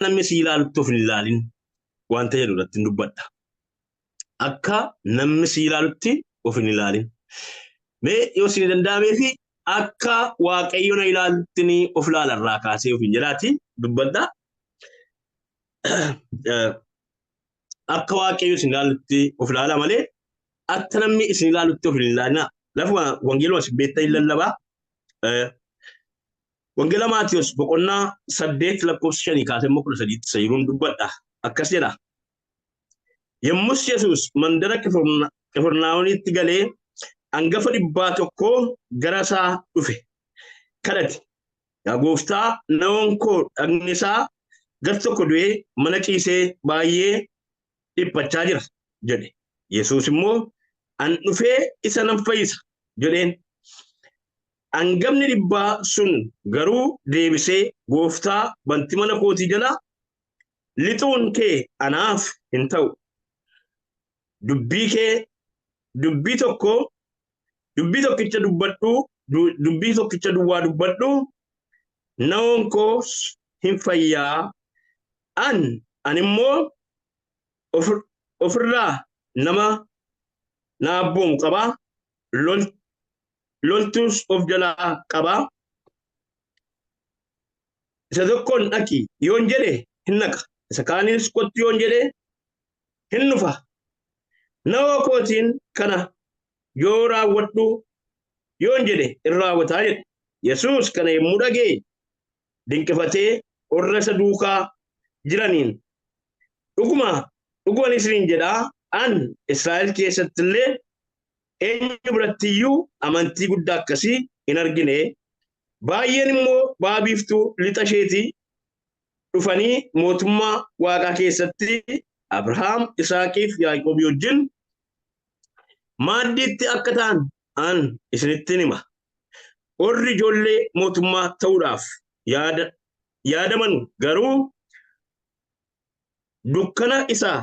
namni si ilaalutti of hin ilaalin wanta jedhu irratti dubbadha. Akka namni si ilaalutti of hin ilaalin. Mee yoo si danda'amee fi akka Waaqayyo na ilaalutti of ilaalarraa kaasee of hin jedhaati dubbadha. Akka Waaqayyo si ilaalutti of ilaala malee akka namni isin ilaalutti of hin ilaalina. Lafuma wangeeluma si beektaa hin lallabaa. Wangeela Maatiyos boqonnaa 8:5 kaasee 13 sayyiruun dubbadha. Akkas jedha. Yommus Yesuus mandara Qifirnaahomatti galee hangafa 100 gara isaa dhufe. Kadhate. Yaa Gooftaa, namoon koo dhagni isaa gar tokko du'ee mana ciisee baay'ee dhiphachaa jira jedhe. Yesuus immoo an dhufee isa nan fayyisa jedheen. Hangafni 100 sun garuu deebisee, Gooftaa, banti mana kootii jala lixuun kee anaaf hin ta'u. Dubbii tokkicha duwwaa dubbadhu, namoon koos hin fayyaa. Ani immoo ofirraa nama na abboomu qabaa. Loltuus of jalaa qabaa. Isa tokkoon dhaqi yoon jedhe hin naqa. Isa kaanis kottu yoon jedhe hin dhufa. Nawoo kootiin kana yoo raawwadhu yoon jedhe in raawwataa jedhe. Yesuus kana yommuu dhagee dinqifatee warra isa duukaa jiraniin, dhugumaan isiniin jedhaa, an Israa'el keessatti illee eenyu birattiyyuu amantii guddaa akkasii hin argine. Baay'een immoo ba'a biiftuu lixa isheetii dhufanii mootummaa Waaqaa keessatti Abrahaam, Isaaqiif Yaaqoob wajjin maaddiitti akka ta'an an isinittin hima. Warri ijoollee mootummaa ta'uudhaaf yaadaman garuu dukkana isaa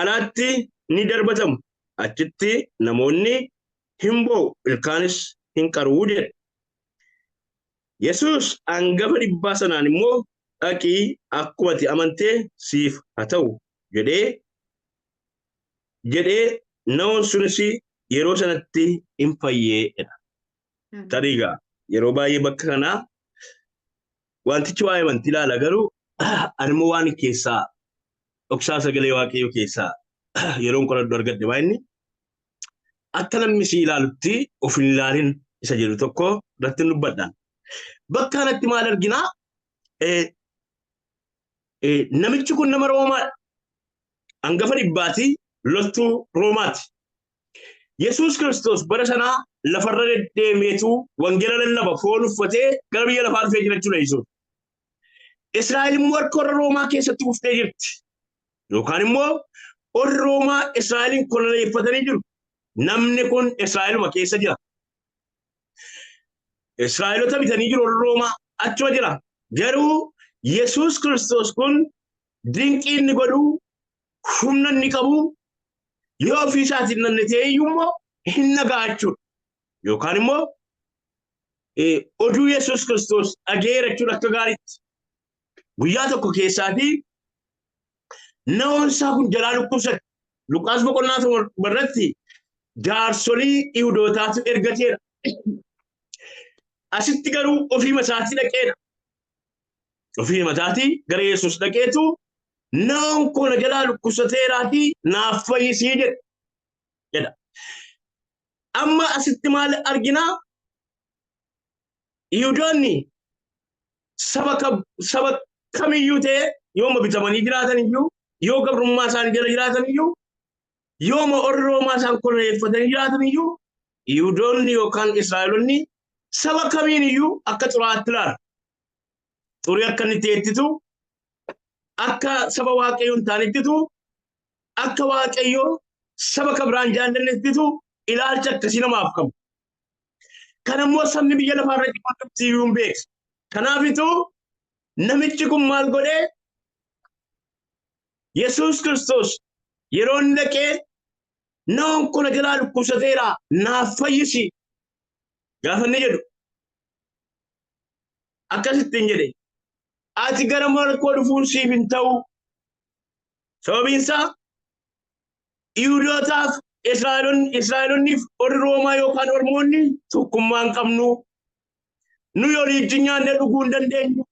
alaatti ni darbatamu. Achitti namoonni hin boo'u, ilkaanis hin qaruu jedhe. Yesuus hangafa 100 sanaan immoo dhaqii akkuma ati amantee siif haa ta'u jedhee namoon sunis yeroo sanatti hin fayyeedha. Tariigaa yeroo baay'ee bakka kanaa wantichi waa'ee amantii ilaala, garuu animmoo waan keessaa dhoksaa sagalee Waaqayyoo keessaa yeroon qoradhu argadde baay'inni akka namni si ilaalutti of hin ilaalin isa jedhu tokko irratti dubbadhaan. Bakka kanatti maal arginaa? Namichi kun nama Roomaadha. Hangafa 100 loltuu Roomaati. Yesuus Kiristoos bara sanaa lafarra deddeemeetu wangeela lallaba, foon uffatee gara biyya lafaa dhufee jira jechuudha Yesuus. Israa'el immoo harka warra Roomaa keessatti kuftee jirti. Yookaan immoo warri Roomaa Israa'elin koloneeffatanii jiru. Namni kun Israa'eluma keessa jira. Israa'elota bitanii jiru warri Roomaa achuma jira. Garuu Yesuus Kiristoos kun dinqii inni godhu, humna inni qabu, yoo ofii isaatiin nannatee iyyuu immoo hin nagaa jechuudha. Yookaan immoo oduu Yesuus Kiristoos dhageera jechuudha akka gaariitti. Guyyaa tokko keessaatii namoon isaa kun jalaa dhukkubsate. Luqaas boqonnaa irratti jaarsolii Yihuudootaatu ergateera. Asitti garuu ofii isaatii dhaqeedha. Ofii isaatii gara Yesuus dhaqeetu namoon kun jalaa dhukkubsateeraatii naaf fayyisii jedha. Amma asitti maal arginaa? Yihuudoonni saba kamiyyuu ta'e yooma bitamanii jiraatan iyyuu, yoo gabrummaa isaanii jala jiraatan iyyuu, yooma warri Roomaa isaan koloneeffatanii jiraatan iyyuu, Yihuudoonni yookaan Israa'elonni saba kamiin iyyuu akka xuraatti ilaala. Xurii akka inni ta'ettitu, akka saba Waaqayyoo hin taanettitu, akka Waaqayyoo saba kabiraan jaallanettitu ilaalcha akkasii namaaf qabu. Kan immoo sabni biyya lafaa irratti quunnamtii iyyuu hin beeku. Kanaafituu namichi kun maal godhee? Yesuus Kiristoos yeroo inni dhaqee namoon kun jalaa dhukkubsateera naaf fayyisi gaafa inni jedhu akkasittiin jedhe. ati gara mana koo dhufuun siif hin ta'u. Sababiin isaa Yihuudootaaf Israa'eloonniif warri Roomaa yookaan Ormoonni tokkummaa hin qabnu. Nuyi waliin nyaannee dhuguu hin dandeenyu.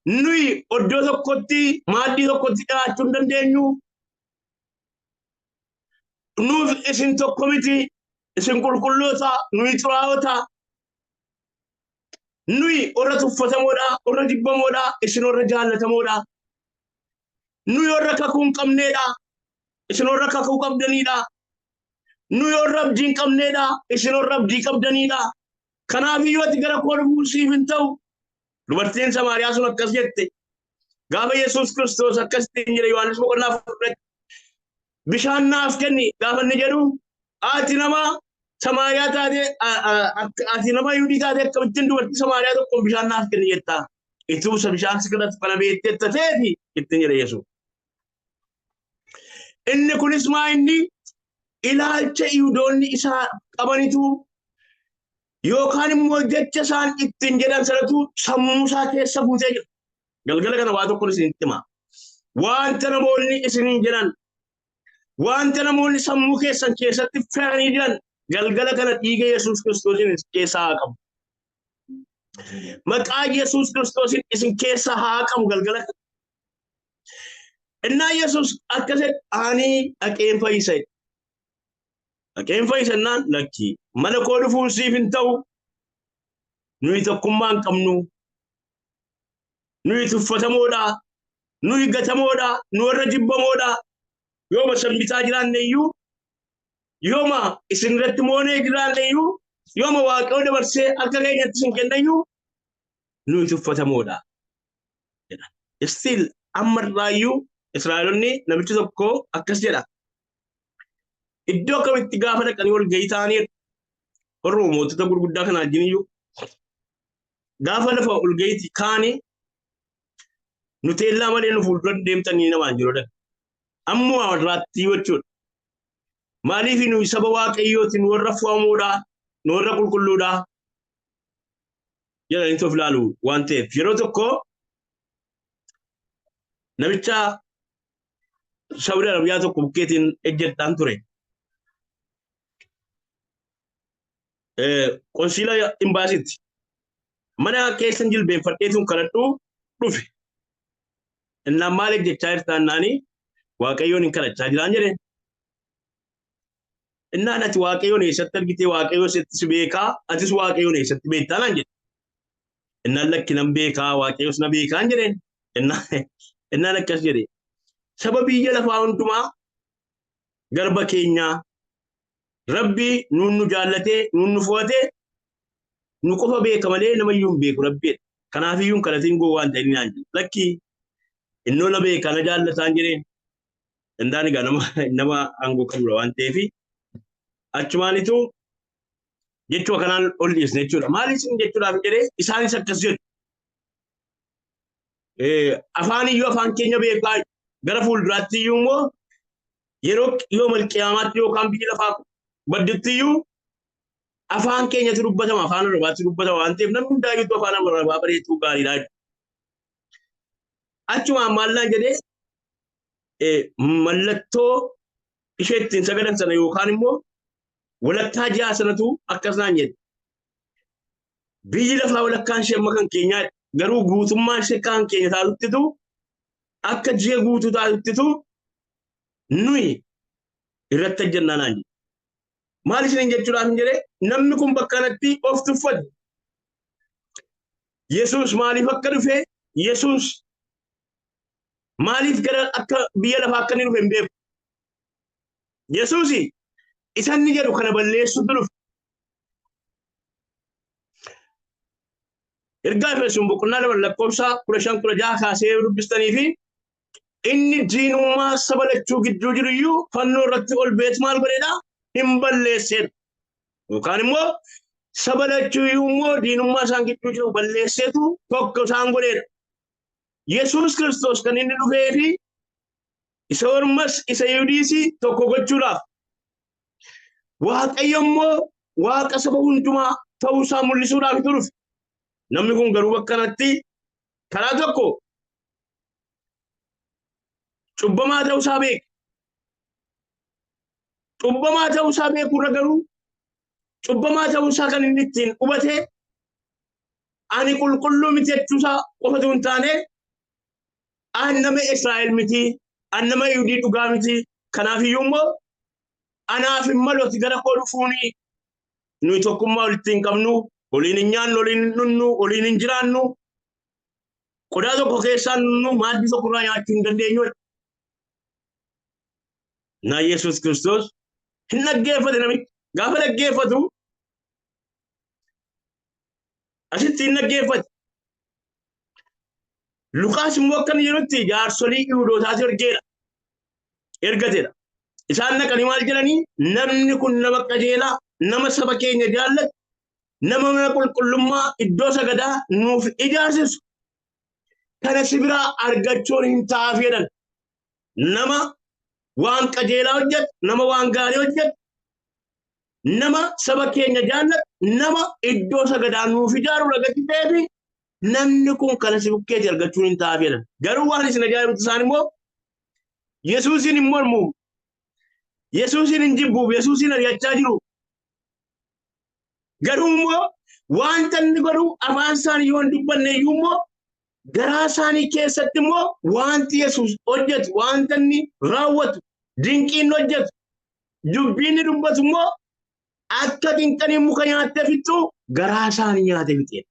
Nuyi iddoo tokkotti maaddii tokkotti dhiyaachuu hin dandeenyu. Nuuf isin tokko miti, isin qulqulloota, nuyi xuraa'oota. Nuyi warra tuffatamoodha, warra jibbamoodha, isin warra jaallatamoodha. Nuyi warra kakuu hin qabneedha, isin warra kakuu qabdanidha. Nuyi warra abdii hin qabneedha, isin warra abdii qabdanidha. Kanaaf iyyuu ati gara koo dhufuun siif hin ta'u. Dubartiin Samaariyaa sun akkas jette. Gaafa Yesuus Kiristoos akkasitti jedhe Yohaannis boqonnaa 4 bishaan naaf kenni gaafa inni jedhu ati nama Samaariyaa taate ati nama Yihuudii taate akkamittiin dubartii Samaariyaa tokkoon bishaan naaf kenni jettaa. Ituusa bishaan si kadhatu kana beektee tateefi ittiin jedhe Yesuus. Inni kunis maa inni ilaalcha Yihuudoonni isaa qabanitu yookaan immoo jecha isaan ittiin jedhan sanatu sammuu isaa keessa buutee jira. Galgala kana waa tokko isinitti hima. Wanta namoonni isiniin jedhan, wanta namoonni sammuu keessan keessatti fe'anii jiran galgala kana dhiiga Yesuus Kiristoosiin keessaa haa qabu. Maqaa Yesuus Kiristoosiin isin keessaa haa qabu galgala kana. Innaa Yesuus akkasitti ani dhaqeen fayyisa. Dhaqeen fayyisannaan lakki mana koo dhufuun siif hin ta'u. Nuyi tokkummaa hin qabnu. Nuyi tuffatamoodha. Nuyi gatamoodha. Nu warra jibbamoodha. Yooma sanbitaa jiraanne iyyuu, yooma isin irratti moonee jiraanne iyyuu, yooma Waaqayyo dabarsee akka keenyatti isin kenna iyyuu, nuyi tuffatamoodha. Still ammarraa iyyuu Israa'eloonni namichi tokko akkas jedha. Iddoo kamitti gaafa dhaqanii wal gahii ta'anii warra mootota gurguddaa kana wajjin iyyuu gaafa lafa wal gahiitti kaanii nuteellaa malee nu fuuldura deemtanii namaan jiru. Ammoo warraatti jechuudha. Maaliif nuyi saba Waaqayyooti nu warra fo'amuudha, nu warra qulqulluudha jedhanii of ilaalu waan ta'eef yeroo tokko namicha Saudi Arabiyaa tokko bukkeetiin ejjetaan ture. Konsiila imbaasitti mana keessan jilbeenfadheetuun kadhadhuu dhufe. Innaan maal jechaa jirtaan naanii Waaqayyoon hin kadhachaa jiraan jedheen. Innaan ati Waaqayyoon eessatti argitee Waaqayyoo si beekaa atis Waaqayyoon eessatti beektaa naan jedhe. Innaan lakki nan beekaa Waaqayyoos na beekaan jedheen. Innaan akkas jedhe. Saba biyya lafaa hundumaa garba keenyaa Rabbi nuun nu jaallatee nuun nu fo'atee nu qofa beeka malee namayyuu hin beeku Rabbiidha. Kanaafiyyuu kadhatiin goo waan ta'in naan jedhe. Lakki innoo na beekaa na jaallataan jedheen. Indaan egaa nama aangoo qabudha waan ta'eef achumaanitu jechuu kanaan ol dhiisne jechuudha. Maaliif isin jechuudhaaf jedhee isaanis akkas jedhu. Afaan iyyuu afaan keenya beekaa gara fuulduraatti iyyuu immoo yeroo yoo malqiyaamaatti yookaan biyya lafaa baddutti iyyuu afaan keenyatti dubbatama afaan Arabaatti dubbatama waan ta'eef namni hundaayyuu afaan Arabaa bareetuu gaariidha. Achumaan maallaan jedhee mallattoo ishee ittiin sagadan sana yookaan immoo walakkaa ji'a sanatu akkasnaan jedhe. Biyyi lafaa walakkaan ishee amma kan keenyaa garuu guutummaan ishee kan keenya taatuttitu akka ji'a guutuu taatuttitu nuyi irratti hojjannaa naan jedhe. Maal isin jechuudhaaf hin jedhee namni kun bakka kanatti of tuffate. Yesuus maaliif akka dhufe Yesuus maaliif gara akka biyya lafaa akka inni dhufe hin beeku. Yesuus isa inni jedhu kana balleessuutu dhufe. Ergaa Efesoon boqonnaa 2:15-16 kaasee dubbistanii fi inni diinummaa saba lachuu gidduu jiru iyyuu fannoo irratti ol beet maal godheedha hin balleesseedha. Yookaan immoo saba lachuu iyyuu immoo diinummaa isaan gidduu jiru balleesseetu tokko isaan godheedha. Yesuus Kiristoos kan inni dhufee fi isa ormas isa Yihudiis tokko gochuudhaaf Waaqayyo immoo Waaqa saba hundumaa ta'uu isaa mul'isuudhaaf dhufe. Namni kun garuu bakka kanatti karaa tokko cubbamaa ta'uusaa beeka. Cubbamaa ta'uusaa beekurra garuu cubbamaa ta'uusaa kan inni ittiin hubate ani qulqulluu miti jechuusaa qofatu hin taane ani nama Israa'el miti, ani nama Yihuudii dhugaa miti. Kanaafiyyuu immoo anaaf hin malu ati gara koo dhufuuni nuyi tokkummaa walitti hin qabnu, waliin hin nyaannu, waliin hin dhunnu, waliin hin jiraannu. Qodaa tokko keessaa nu maaddii tokkorraa nyaachuu hin dandeenyu. Na Yesuus Kiristoos hin dhaggeeffate namichi. Gaafa dhaggeeffatu asitti hin dhaggeeffate. Luqaas immoo akkana jedhutti jaarsolii Yihuudootaatu ergateedha. Isaan dhaqanii maal jedhanii namni kun nama qajeelaa, nama saba keenya jaallatu, nama mana qulqullummaa iddoo sagadaa nuuf ijaarsisu kana si biraa argachuun hin ta'aaf jedhan. Nama waan qajeelaa hojjetu, nama waan gaarii hojjetu, nama saba keenya jaallatu, nama iddoo sagadaa nuuf ijaaru ragatti ta'eefi namni kun kana si bukkeetti argachuun hin ta'aaf jedhan. Garuu waan isin ajaa'ibutti isaan immoo Yesuusin hin mormu, Yesuusin hin jibbuuf, Yesuusin ari'achaa jiru. Garuu immoo wanta inni godhu afaan isaanii yoo hin dubbanne iyyuu immoo garaa isaanii keessatti immoo wanti Yesuus hojjetu, wanta inni raawwatu, dinqiin hojjetu, dubbiin dubbatu immoo akka dinqanii muka nyaattee fixxu garaa isaanii nyaatee fixeedha.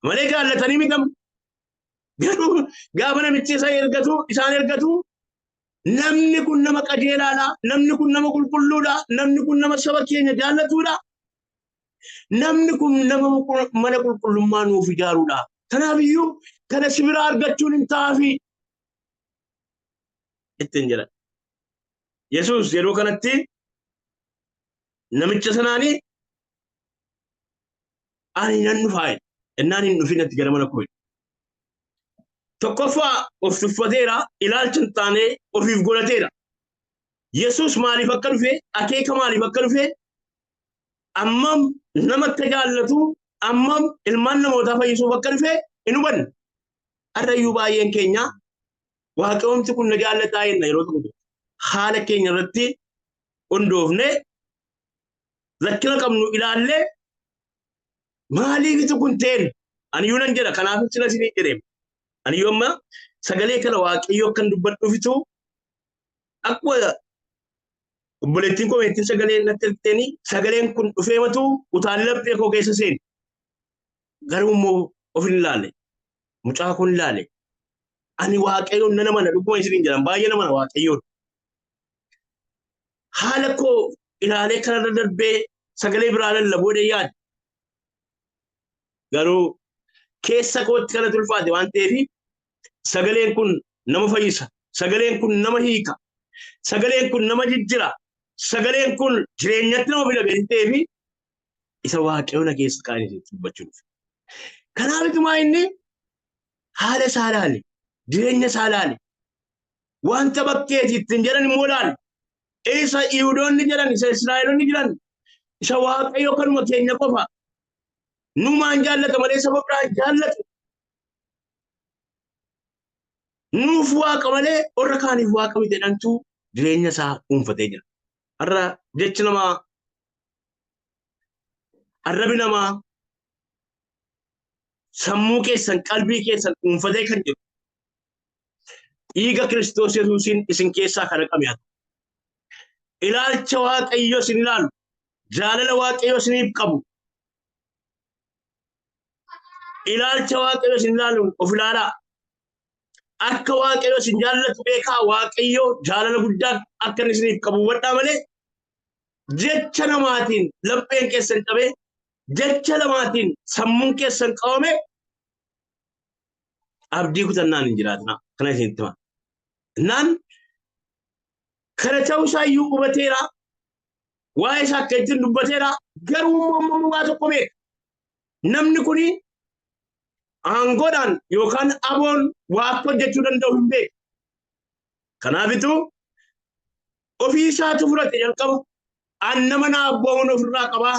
Malee jaallatanii miidhamu. Garuu gaafa namichi isaan ergatu namni kun nama qajeelaadha, namni kun nama qulqulluudha, namni kun nama saba keenya jaallatuudha, namni kun nama mana qulqullummaa nuuf ijaaruudha. Kanaafiyyuu kana si biraa argachuun hin ta'aafi ittiin jedhan. Yesuus yeroo kanatti namicha sanaanii ani nan dhufaa ennaan hin dhufinatti gara mana koo. Tokkoffaa of tuffateera, ilaalcha hin taane ofiif godhateera. Yesuus maaliif akka dhufe, akeeka maaliif akka dhufe, ammam nama akka jaallatu, ammam ilmaan namootaa fayyisuuf akka dhufe hin hubanne. Har'ayyuu baay'een keenya waaqayyoomti kun na jaallataa jenna yeroo tokko haala keenya irratti hundoofne rakkina qabnu ilaallee maaliif kun ta'e aniyyuu nan jedha kanaaf sila isinii jedhee aniyyuu amma sagalee kana waaqayyoo kan dubbadhuufitu akkuma obboleettiin koo meettiin sagalee natti ergitanii sagaleen kun dhufeematu utaalee laphee koo keessa seeni. Garuu immoo of hin ilaalle mucaa kun ilaalle ani waaqayyoon nama na dhuguma isiniin jedhan baay'ee nama na waaqayyoon. Haala koo ilaalee kanarra darbee sagalee biraa lallaboo yaade. Garuu keessa kootti kana tulfaate waan ta'eef sagaleen kun nama fayyisa, sagaleen kun nama hiika, sagaleen kun nama jijjira, sagaleen kun jireenyatti nama fida waan ta'eef isa waaqayyoon keessa kaa'anii dubbachuuf. Kanaaf itumaa inni haala isaa ilaale, jireenya isaa ilaale, wanta bakkeetti ittiin jedhan immoo ilaale, isa Yihuudoonni jedhan, isa Israa'eloonni jedhan, isa waaqayyoo kanuma keenya qofa. Numaan jaallata malee saba biraa jaallatu. Nuuf waaqa malee warra kaaniif waaqa miti jedhantu jireenya isaa dhuunfatee jira. Har'a jechi namaa, arrabi namaa, sammuu keessan, qalbii keessan dhuunfatee kan jiru. Dhiiga Kiristoos Yesuusiin isin keessaa kana qabeera. Ilaalcha waaqayyoo isin ilaalu, jaalala waaqayyoo isiniif qabu. Ilaalcha waaqayyoo isin ilaaluun of ilaalaa. Akka waaqayyoo isin jaallatu beekaa waaqayyoo jaalala guddaa akka isiniif qabu hubadhaa malee jecha namaatiin lapheen keessan qabee jecha namaatiin sammuun keessan qabame abdii kutannaan hin jiraatina. Kana isinitti hima. Naan kana ta'uu isaa iyyuu hubateera. Waa'ee isaa akka ittiin dubbateera. Garuu immoo waa tokko beeka. Namni kuni aangoodhaan yookaan aboon waa hojjechuu danda'u hin beeku. Kanaafitu ofii isaatu fudhate jalqaba. An nama na abboomuun ofirraa qabaa.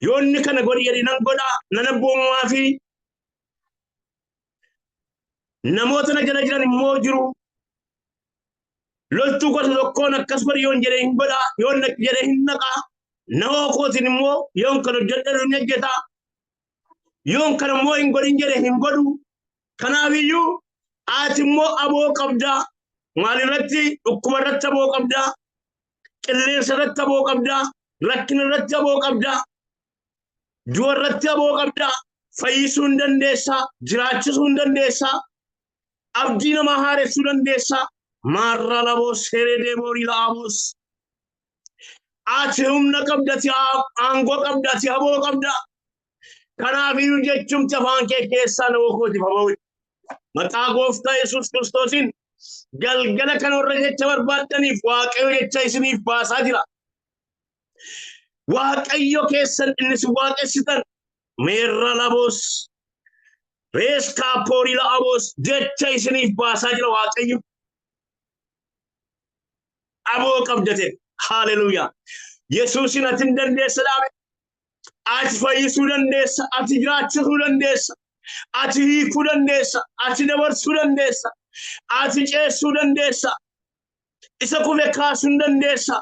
Yoo inni kana godhi jedhi nan godhaa, nan abboomumaa fi namoota na jala jiran immoo jiru. Loltuu gosa tokkoon akkasuma yoon jedhee hin godha, yoon jedhee hin naqa. Nama kootiin immoo yoon kana hojjedhe hin hojjeta. Yoon kana immoo hin godhin jedhee hin godhu. Kanaafiyyuu ati immoo aboo qabdaa. Maalirratti dhukkuba irratti aboo qabdaa. Qilleensa irratti aboo qabdaa. Rakkina irratti aboo qabdaa. Du'a irratti aboo qabdaa. Fayyisuu hin dandeessaa. Jiraachisuu hin dandeessaa. Abdii namaa haaressuu dandeessaa. Marra laboo seeree deemorii la'amus. Ati humna qabdati aangoo qabdati aboo qabda. Kanaafiyyuu jechuun afaan kee keessaa nama kooti fayyadu. Maqaa gooftaa Yesuus Kiristoosiin galgala kana warra jecha barbaaddaniif Waaqayyo jecha isiniif baasaa jira. Waaqayyo keessan inni si waaqessitan meerra laboos rees kaappoorii la'aboos jecha isiniif baasaa jira Waaqayyo. Aboo qabdate. Hallelujah. Yesuusin ati hin dandeessa dhaabe. Ati fayyisuu dandeessa. Ati jiraachisuu dandeessa. Ati hiikuu dandeessa. Ati dabarsuu dandeessa. Ati ceessuu dandeessa. Isa kufe kaasuu dandeessa.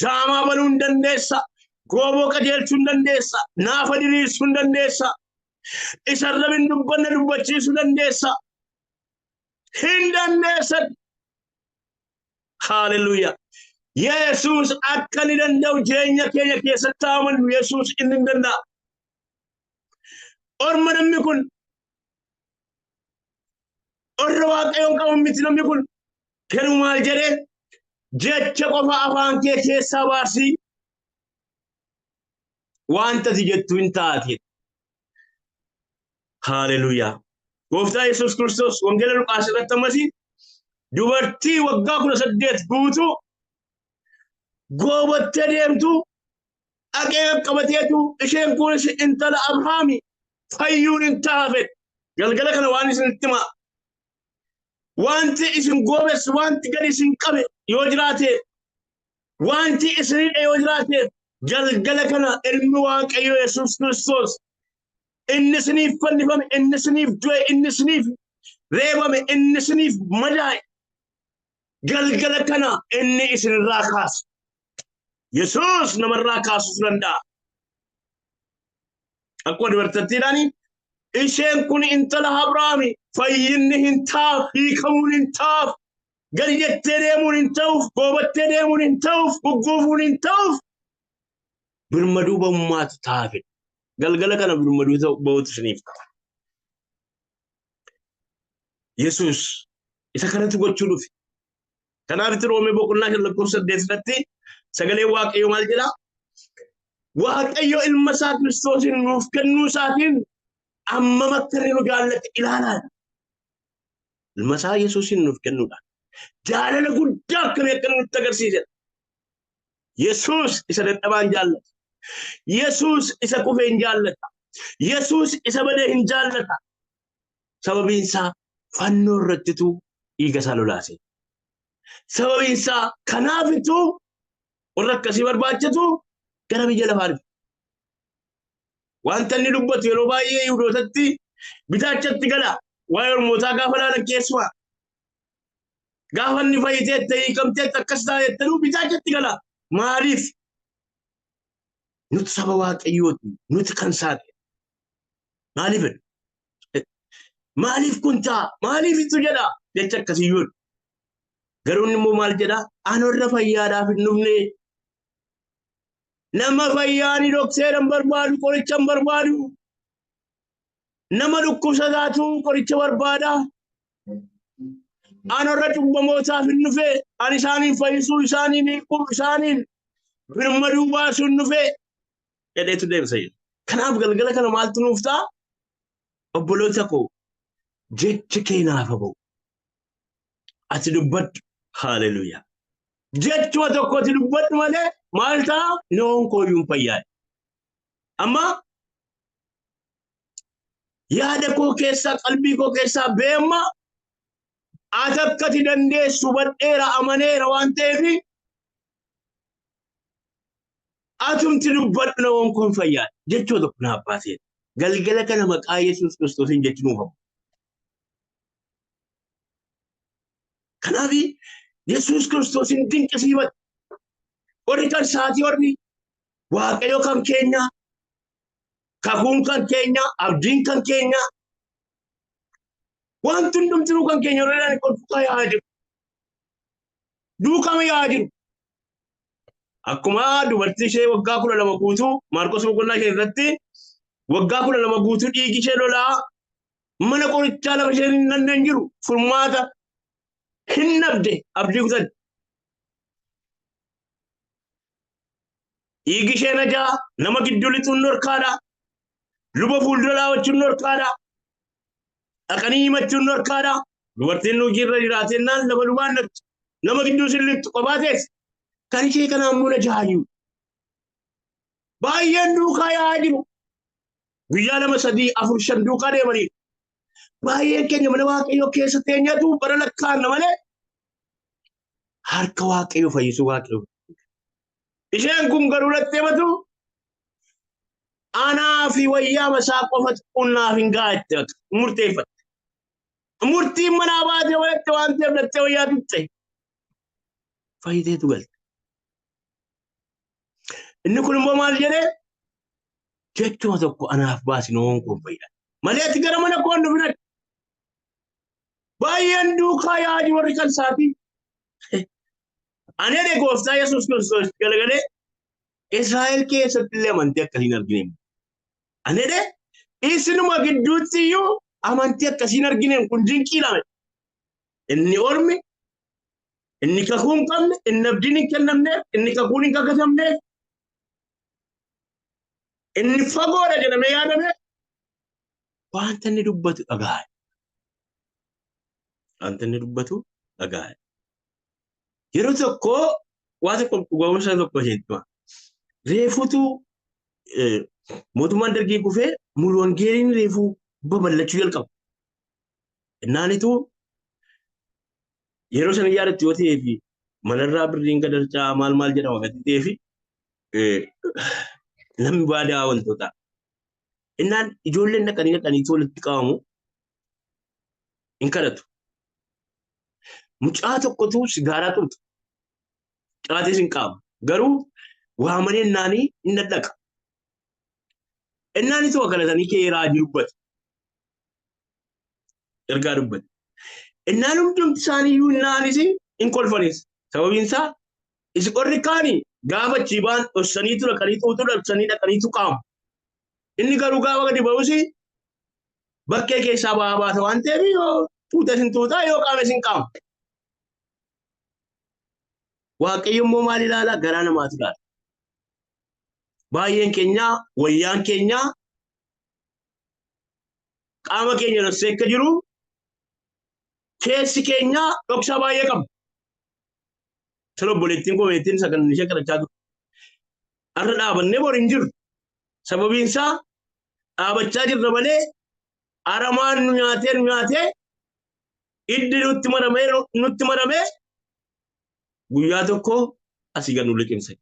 Jaamaa banuu dandeessa. Gooboo qajeelchuu dandeessa. Naafa diriirsuu dandeessa. Isa rabin dubbanna dubbachiisuu dandeessa. Hin dandeessa. Hallelujah. Yesus akka ni danda'u jireenya keenya keessatti amanu Yesus inni danda'a. Orma namni kun orra Waaqayyoon qabu miti namni kun garuu maal jedhee jecha qofa afaan kee keessaa baasii wanta ati jettu hin taate. Hallelujah. Gooftaa Yesuus Kiristoos wangeela Luqaas irratti ammasii dubartii waggaa 18 guutuu goobattee deemtu dhaqee qabateetu isheen kunis intala Abrahaami fayyuun hin taafne. Galgala kana waan isinitti himaa. Wanti isin goobes wanti gadi isin qabe yoo jiraate wanti isinidha yoo jiraate galgala kana ilmi Waaqayyo Yesuus Kiristoos inni isiniif fannifame, inni isiniif du'e, inni isiniif reebame, inni isiniif madaa'e galgala kana inni isinirraa kaasa. Yesuus namarraa kaasuu danda'a. Akkuma dubartittiidhaani isheen kun intala Abrahaami fayyinni hin taaf, hiikamuun hin taaf, gadi jettee deemuun hin ta'uuf, goobattee deemuun hin ta'uuf, gugguufuun hin ta'uuf birmaduu ba'ummaatu taafe. Galgala kana birmaduu ba'uutu isiniif qaba. Yesuus isa kanatti gochuu dhufe. Kanaaf Roomee boqonnaa 8 sagalee Waaqayyo maal jedha? Waaqayyo ilma isaa Kiristoosin nuuf kennuu isaatiin amma makkarri nu jaallate ilaalaa. Ilma isaa Yesuusin nuuf kennuudha. Jaalala guddaa akkamii akka nutti agarsiisedha. Yesuus isa dadhabaan jaallata. Yesuus isa kufee hin jaallata. Yesuus isa badee hin jaallata. Sababiin isaa fannoo irrattitu dhiiga isaa lolaase. Sababiin isaa kanaafitu warra akkasii barbaachatu gara biyya lafaa dhufe. Wanta inni dubbatu yeroo baay'ee Yihuudootatti bitaachatti gala. Waa'ee Ormootaa gaafa laalan keessumaa. Gaafa inni fayyiteetti hiikamteetti akkas taa'etti bitaachatti gala. Maaliif? Nuti saba Waaqayyooti. Nuti kan saaqe. Maaliif? Maaliif kun ta'a? Maaliif itti jedha? Jecha akkasiyyuun. Garuu inni immoo maal jedha? Ani warra fayyaadhaaf hin dhufne. Nama fayyaani dhokseedhaan barbaadu qoricha hin barbaadu. Nama dhukkubsataatu qoricha barbaada. Ani warra cubbamootaaf hin dhufe. Ani isaaniin fayyisuu, isaaniin hiikuu, isaaniin birmaduu baasuu hin dhufe. Jedheetu deemsa jedha. Kanaaf galgala kana maaltu nuuf ta'a? Obboloota koo jechi kee naaf haa ba'u. Ati dubbadhu. Hallelujah. Jechuma tokkotti dubbadhu malee maal ta'a? Noon kooyyuu hin fayyaadne. Amma yaada koo keessaa qalbii koo keessaa beemma ati akkati dandeessu badheera amaneera waan ta'eef atumti dubbadhu noon koo hin fayyaadne. Jechuma tokko naaf baasee galgala kana maqaa Yesuus Kiristoosiin jechi nuuf haa ba'u. Kanaafi Yesuus Kiristoosin dinqisiifate. Warri kan isaatii warri Waaqayyo kan keenya, kakuun kan keenya, abdiin kan keenya, wanti hundumtuu kan keenya irraa kolfuukaa yaa'aa jiru. Duukama yaa'aa jiru. Akkuma dubartii ishee waggaa 12 guutuu Maarqos boqonnaa ishee irratti waggaa 12 guutuu dhiigi ishee lolaa mana qorichaa lafa isheen hin dandeen jiru furmaata hin dhabde abdii kutan. Dhiigi ishee najaa nama gidduu lixuun norkaadha. Luba fuulduraa wajjin norkaadha. Dhaqanii himachuun norkaadha. Dubartiin nu jirra jiraatennaan lafa lubaan naqxu. Nama gidduu sillittu qophaa teesse. Kan ishee kanaan mula jaayu. Baay'een duukaa yaa'aa jiru. Guyyaa 2, 3, 4, 5 duukaa deemanii. Baay'een keenya mana Waaqayyoo keessa teenyatu bara lakkaa'anna malee harka Waaqayyoo fayyisuu Waaqayyoo. Isheen kun garuu lattee matu anaa fi wayyaa masaa qofatu qunnaaf hin gaa'ette murteeffatte. Murtiin manaa baatee walitti waan ta'eef lattee wayyaa tutte. Fayyiteetu galte. Inni kun immoo maal jedhee jechuma tokko anaaf baasinoon kun fayyada. Malee ati gara mana koon dhufnati. Baay'een duukaa yaa'aa jiru warri kan isaatii. Ani edee gooftaa Yesuus Kiristoos galagalee Israa'el keessatti illee amantii akkasii hin argine. Ani edee isinuma gidduutti iyyuu amantii akkasii hin argine kun dinqiidhaan. Inni ormi, inni kakuu hin qabne, inni abdiin hin kennamneef, inni kakuun hin kakatamneef, inni fagoodha jedhamee yaadame wanta inni dubbatu dhagaa'e. Wanta inni dubbatu dhagaa'e. Yeroo tokko waan tokko dhugaa'umsa tokko isheetti reefuutu mootummaan dargii kufee mulu wangeeliin reefuu babal'achuu jalqabu. Innaanitu yeroo sana yaadatti yoo ta'ee fi manarraa birriin gadarcaa maal jedhama gadi ta'ee fi namni baadaa wantoota. Innaan ijoolleen dhaqanii walitti qabamu hin kadhatu. Mucaa tokkotu sigaaraa turte. Caatis hin qabu. Garuu waamanii innaanii hin dadhaqa. Innaanitu galatanii kee raajii dubbate. Ergaa dubbate. Innaan hundumti isaanii iyyuu innaanis hin kolfanis. Sababiin isaa isi qorri kaanii gaafa chiibaan dhossaniitu dhaqanii xuuxuu dhabsanii dhaqaniitu qaamu. Inni garuu gaafa gadi ba'usi bakkee keessaa ba'aa baata waan ta'eef yoo xuuxes hin xuuxaa yoo qaames hin qaamu. Waaqayyo immoo maal ilaalaa? Garaa namaatu ilaala. Baay'een keenya wayyaan keenya qaama keenya dhossee akka jiru keessi keenya dhoksaa baay'ee qaba. Sala obboleettiin komeettiin sagan ishee kadhachaa turte. Har'a dhaabannee bor hin jirru. Sababiin isaa dhaabachaa jirra malee aramaan nu nyaatee iddi nutti maramee guyyaa tokko asii gad nu liqimsa.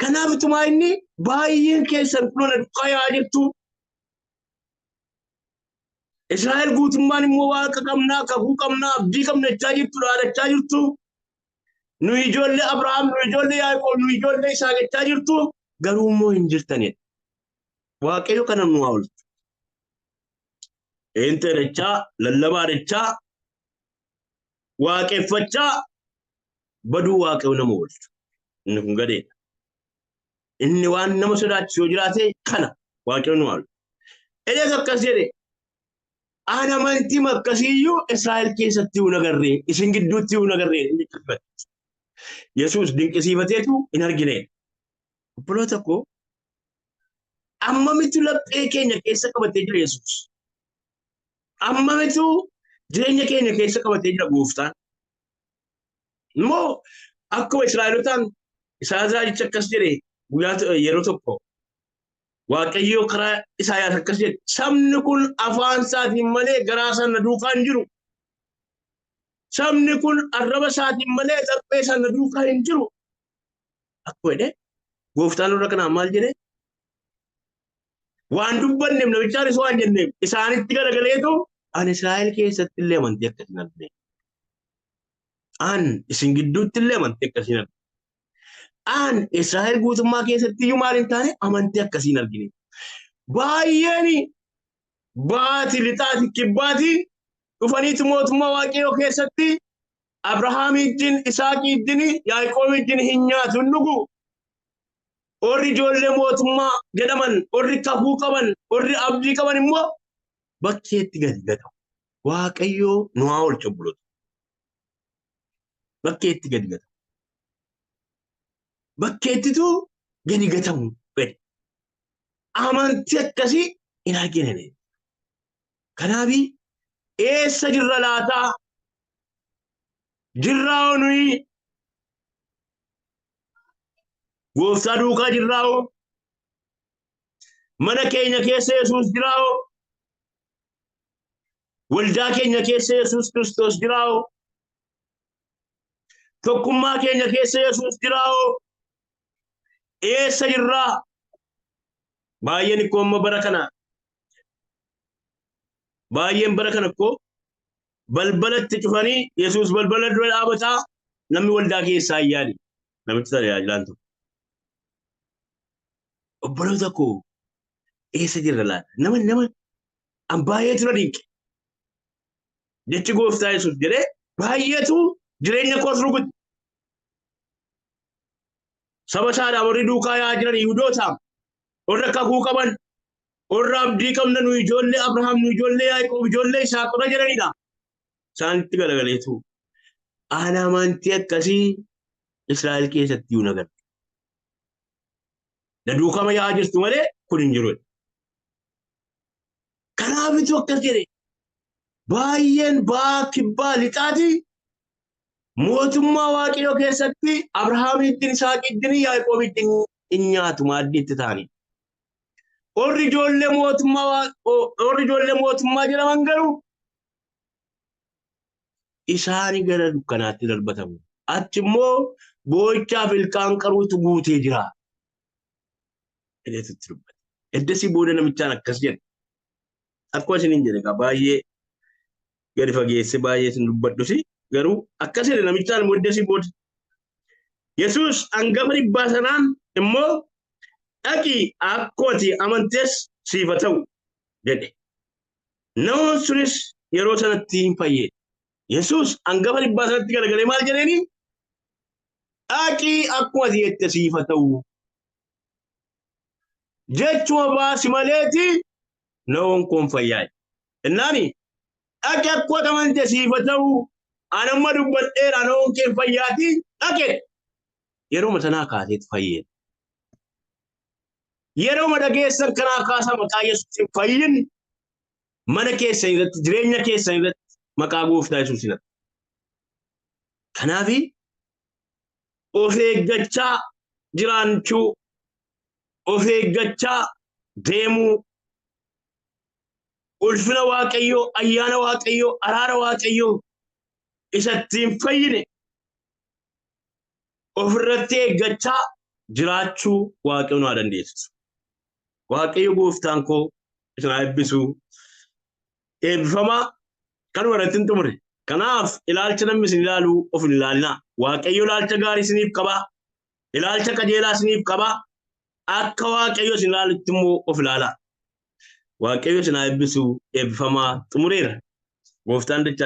Kanaaf tumaa inni baay'een keessan kunuuna duukaa yaa'aa jirtu. Israa'el guutummaan immoo waaqa qabnaa, kakuu qabnaa, abdii qabna jechaa jirtu, dhaadachaa jirtu. Nu ijoollee Abrahaam, nu ijoollee Yaaqoob, nu ijoollee Isaaq jechaa jirtu. Garuu immoo hin jirtanidha. Waaqayyo kana nu haa oolchu. Eenta dachaa, lallabaa dachaa, waaqeffachaa baduu Waaqayyo nama oolchu. Inni kun gadeedha. Inni waan nama sodaachisu yoo jiraate kana Waaqayyo nu haa oolchu. Edees akkas jedhe aan amantii akkasiiyyuu Israa'el keessatti hin agarree, isin gidduutti hin agarree. Yesuus dinqisiifateetu hin argine. Obboloota koo ammamitu laphee keenya keessa qabatee jira Yesuus? Ammamitu jireenya keenya keessa qabatee jira Gooftaan? Immoo akkuma Israa'elotaan Isaayaa jecha akkas jedhe yeroo tokko Waaqayyo karaa Isaayaas akkas jedhe sabni kun afaan isaatiin malee garaa sana duukaa hin jiru. Sabni kun arraba isaatiin malee laphee sana duukaa hin jiru. Akkuma jedhe Gooftaan irra kanaan maal jedhe? Waan dubbanneef namichaanis waan jenneef isaanitti garagaleetu ani Israa'el keessatti illee amantii akkasii hin argine. An isin gidduutti illee amantii akkasiin argine. An Israa'el guutummaa keessatti iyyuu maal hin taane amantii akkasiin argine. Baay'een baati lixaati kibbaati dhufaniitu mootummaa Waaqayyoo keessatti Abrahaamiitiin, Isaaqiitiin, Yaaqoobiitiin hin nyaatu hin dhugu. Orri ijoollee mootummaa jedhaman, orri kakuu qaban, orri abdii qaban immoo bakkeetti gadi gatamu. Waaqayyoo nu haa oolchu obboloota. Bakkeetti gadi gatamu. Bakkeettitu gadi gatamu fedhe. Amantii akkasii hin argine. Kanaaf eessa jirra laataa? Jirraa nuyi gooftaa duukaa jirraa mana keenya keessa Yesuus jiraa waldaa keenya keessa Yesuus Kiristoos jiraa tokkummaa keenya keessa Yesuus jiraa eessa jirraa? Baay'een ikkoo amma bara kana baay'een bara kana ikkoo balbalatti cufanii Yesuus balbala dura dhaabataa namni waldaa keessaa ayyaani namichi tajaajilaan tokko. Obboloota koo eessa jirra laata? Nama an baay'eetu na dinqe. Jechi gooftaa Yesuus jedhee baay'eetu jireenya koos rukutte. Saba isaadhaa warri duukaa yaa jiran Yihuudootaa warra kakuu qaban warra abdii qabna nu ijoollee Abrahaam nu ijoollee Yaaqoob ijoollee Isaaq warra jedhanidha. Isaanitti galagaleetu ana amantii akkasii Israa'el keessatti iyyuu nagarra. Na duukama yaa jirtu malee kun hin jiru. Kanaafitu akkas jedhe baay'een ba'aa kibbaa lixaati mootummaa Waaqayyoo keessatti Abrahaamiitiin, Isaaqiitiin, Yaaqoobiitiin hin nyaatu maaddiitti ta'anii. Orri ijoollee mootummaa jedhaman garuu isaanii gara dukkanaatti darbatamu. Achi immoo boo'ichaaf ilkaan qaruutu guutee jira. Edeetutti dubbate. Eddasii booda namichaan akkas jedhe. Akkuma isiniin jedhe baay'ee gadi fageesse baay'ee isin dubbadhusi garuu akkas jedhe namichaan immoo eddasii booda. Yesuus hangafa dhibbaa sanaan immoo dhaqii akkootii amantees siif haa ta'u jedhe. Namoonni sunis yeroo sanatti hin fayyee. Yesuus hangafa dhibbaa sanatti galagalee maal jedheeni? Dhaqii akkuma jette siif haa ta'u. Jechuma baasi maleeti namoonni kun fayyaa. Innaani dhaqii akkuma amante siif haa ta'u. Anamma dubbadheera namoonni kee fayyaati dhaqe. Yeroo sanaa kaaseetu fayyee. Yeroo dhageessan kanaa kaasaa maqaa Yesuus hin fayyin mana keessan irratti jireenya keessan irratti maqaa gooftaa Yesuus irratti. Kanaaf of eeggachaa jiraachuu of eeggachaa deemuu ulfina Waaqayyoo ayyaana Waaqayyoo araara Waaqayyoo isatti hin fayyine ofirratti eeggachaa jiraachuu Waaqayyoon haa dandeessisu. Waaqayyo gooftaan koo isin haa eebbisu. Eebbifamaa kanuma irratti hin xumure. Kanaaf ilaalcha namni isin ilaalu of hin ilaalinaa. Waaqayyo ilaalcha gaarii isiniif qabaa. Ilaalcha qajeelaa isiniif qabaa. Akka Waaqayyo isin ilaalutti immoo of ilaalaa. Waaqayyo isin haa eebbisu. Eebbifamaa xumureera. Gooftaan dachaa